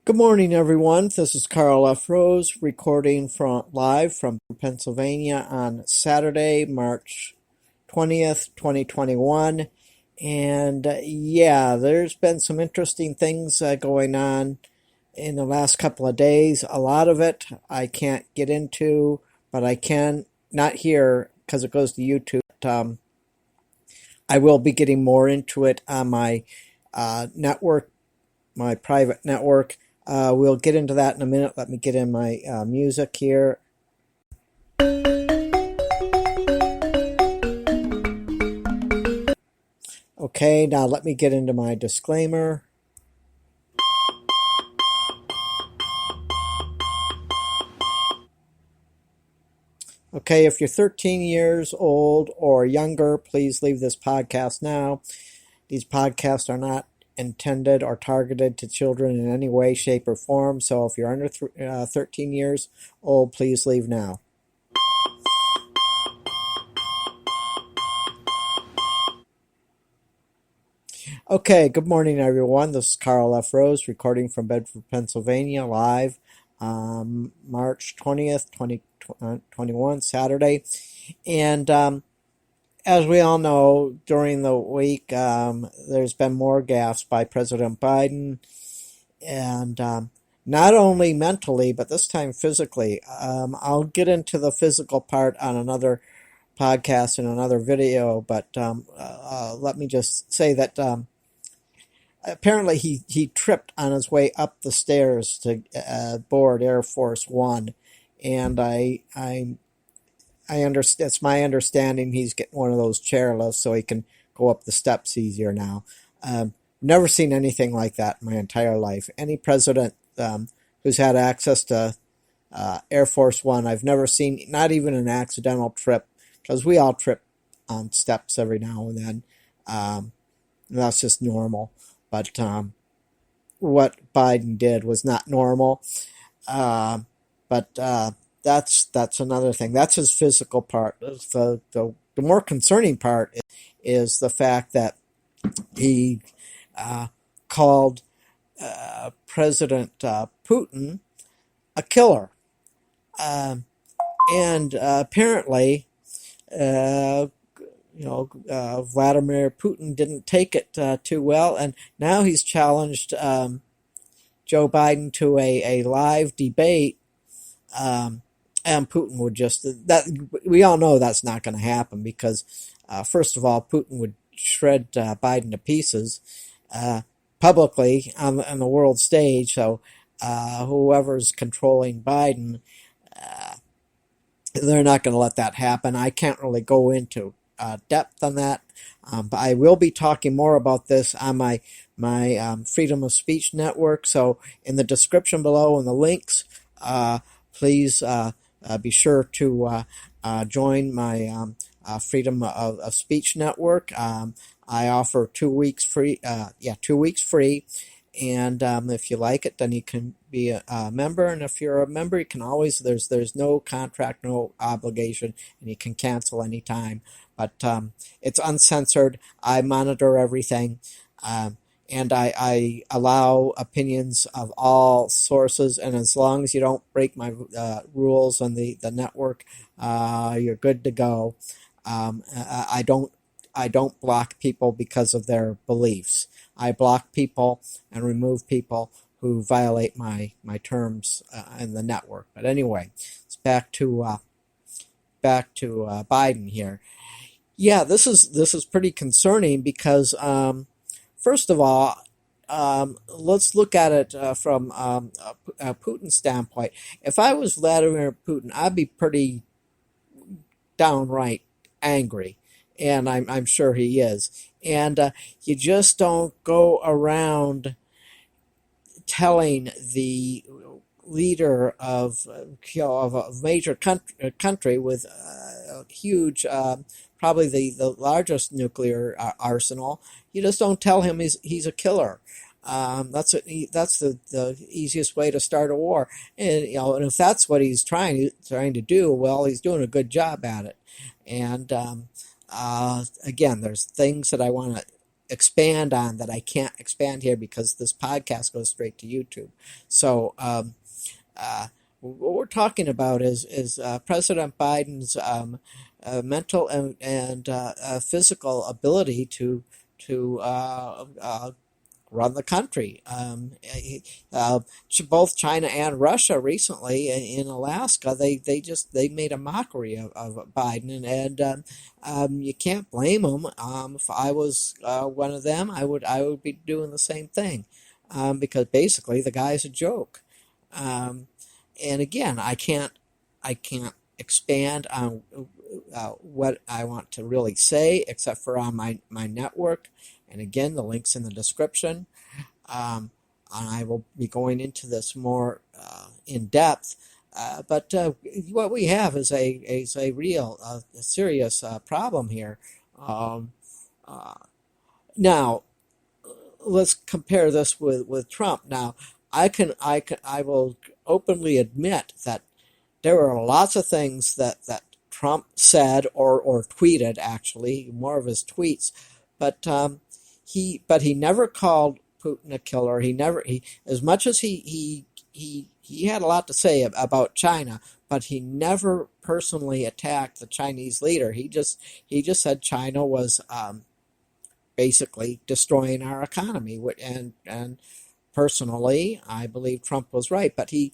Good morning, everyone. This is Karl F. Rose recording live from Pennsylvania on Saturday, March 20th, 2021. And there's been some interesting things going on in the last couple of days. A lot of it I can't get into, but I can, not here because it goes to YouTube. I will be getting more into it on my network, my private network. We'll get into that in a minute. Let me get in my music here. Okay, now let me get into my disclaimer. Okay, if you're 13 years old or younger, please leave this podcast now. These podcasts are not intended or targeted to children in any way, shape, or form. So if you're under 13 years old, please leave now. Okay, good morning, everyone. This is Karl F. Rose recording from Bedford, Pennsylvania, live March 20th, 2021, Saturday. And as we all know, during the week, there's been more gaffes by President Biden, and not only mentally, but this time physically. I'll get into the physical part on another podcast and another video, but let me just say that apparently he tripped on his way up the stairs to board Air Force One, and I understand. It's my understanding he's getting one of those chairlifts so he can go up the steps easier now. Never seen anything like that in my entire life. Any president who's had access to Air Force One, I've never seen, not even an accidental trip, because we all trip on steps every now and then. That's just normal. But what Biden did was not normal. But that's another thing. That's his physical part. The more concerning part is the fact that he called President Putin a killer, and apparently, Vladimir Putin didn't take it too well, and now he's challenged Joe Biden to a live debate. And Putin would we all know that's not going to happen because, first of all, Putin would shred Biden to pieces publicly on the world stage. So whoever's controlling Biden, they're not going to let that happen. I can't really go into depth on that, but I will be talking more about this on my Freedom of Speech network. So in the description below and the links, please be sure to join my Freedom of Speech network. I offer 2 weeks free. 2 weeks free. And if you like it, then you can be a member. And if you're a member, you can always, there's no contract, no obligation, and you can cancel anytime. But it's uncensored. I monitor everything. And I allow opinions of all sources, and as long as you don't break my rules on the network, you're good to go. I don't block people because of their beliefs. I block people and remove people who violate my terms in the network. But anyway, it's back to Biden here. Yeah, this is pretty concerning because. First of all, let's look at it from a Putin standpoint. If I was Vladimir Putin, I'd be pretty downright angry, and I'm sure he is. And you just don't go around telling the leader of a major country with a huge, probably the largest nuclear arsenal. You just don't tell him he's a killer. That's the easiest way to start a war, and and if that's what he's trying to do, well, he's doing a good job at it. And again, there's things that I want to expand on that I can't expand here because this podcast goes straight to YouTube. So what we're talking about is President Biden's mental and physical ability to run the country. Both China and Russia recently in Alaska, they made a mockery of Biden, and you can't blame them. If I was one of them, I would be doing the same thing, because basically the guy's a joke. And again, I can't expand on what I want to really say, except for on my network. And again, the link's in the description. And I will be going into this more in depth. But what we have is a real, serious problem here. Now, let's compare this with Trump. Now, I will openly admit that there were lots of things that Trump said or tweeted, actually, more of his tweets, but he never called Putin a killer. He as much as he had a lot to say about China, but he never personally attacked the Chinese leader. He just said China was basically destroying our economy, and personally, I believe Trump was right, but he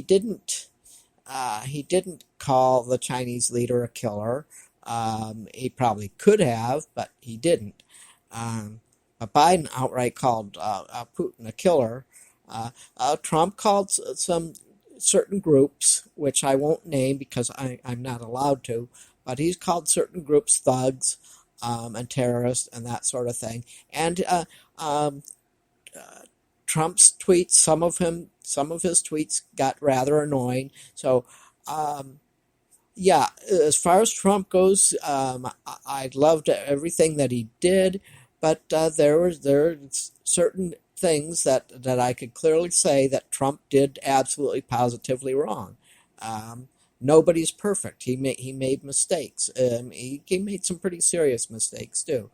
didn't call the Chinese leader a killer. He probably could have, but he didn't. But Biden outright called Putin a killer. Trump called some certain groups, which I won't name because I'm not allowed to, but he's called certain groups thugs and terrorists and that sort of thing. And Trump's tweets, some of his tweets got rather annoying. So, yeah, as far as Trump goes, I loved everything that he did, but there were certain things that I could clearly say that Trump did absolutely positively wrong. Nobody's perfect. He made mistakes. He made some pretty serious mistakes too.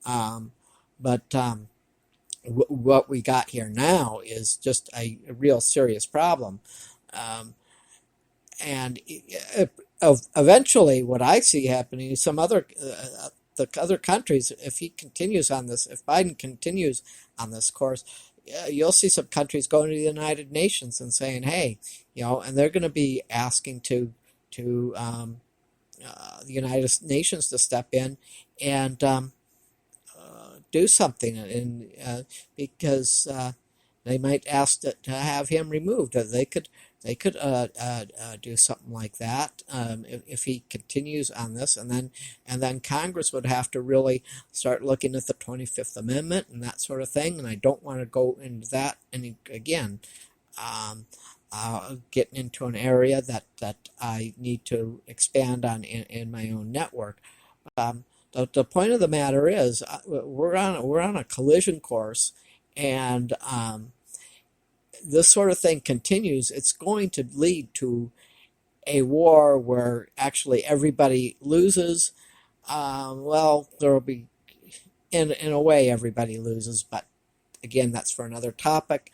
But what we got here now is just a real serious problem. And eventually, what I see happening is some other the other countries, if Biden continues on this course, you'll see some countries going to the United Nations and saying, "Hey, and they're going to be asking to the United Nations to step in and do something, and because they might ask to have him removed. They could do something like that if he continues on this, and then Congress would have to really start looking at the 25th Amendment and that sort of thing. And I don't want to go into that. And again, getting into an area that I need to expand on in my own network. The point of the matter is we're on a collision course, and this sort of thing continues, it's going to lead to a war where actually everybody loses. Well, there will be, in a way, everybody loses, but again, that's for another topic,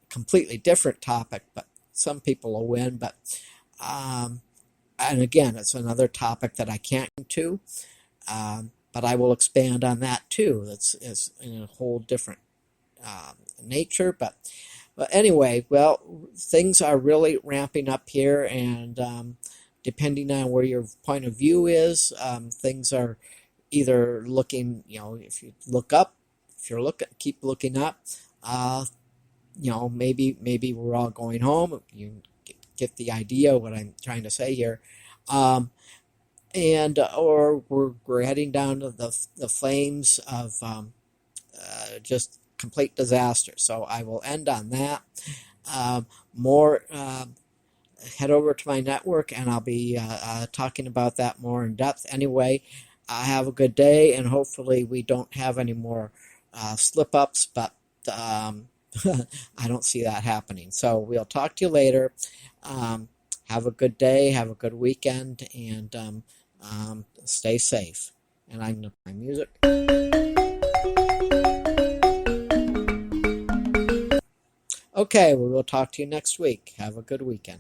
completely different topic, but some people will win. But and again, it's another topic that I can't get into, but I will expand on that too. It's in a whole different nature, but anyway, well, things are really ramping up here, and depending on where your point of view is, things are either looking, if you look up, keep looking up, maybe we're all going home. You get the idea of what I'm trying to say here, and or we're heading down to the flames of just complete disaster. So I will end on that. Head over to my network, and I'll be talking about that more in depth. Anyway, have a good day, and hopefully we don't have any more slip-ups, but I don't see that happening. So we'll talk to you later. Have a good day, have a good weekend, and stay safe. And I'm going to play music. Okay, we will talk to you next week. Have a good weekend.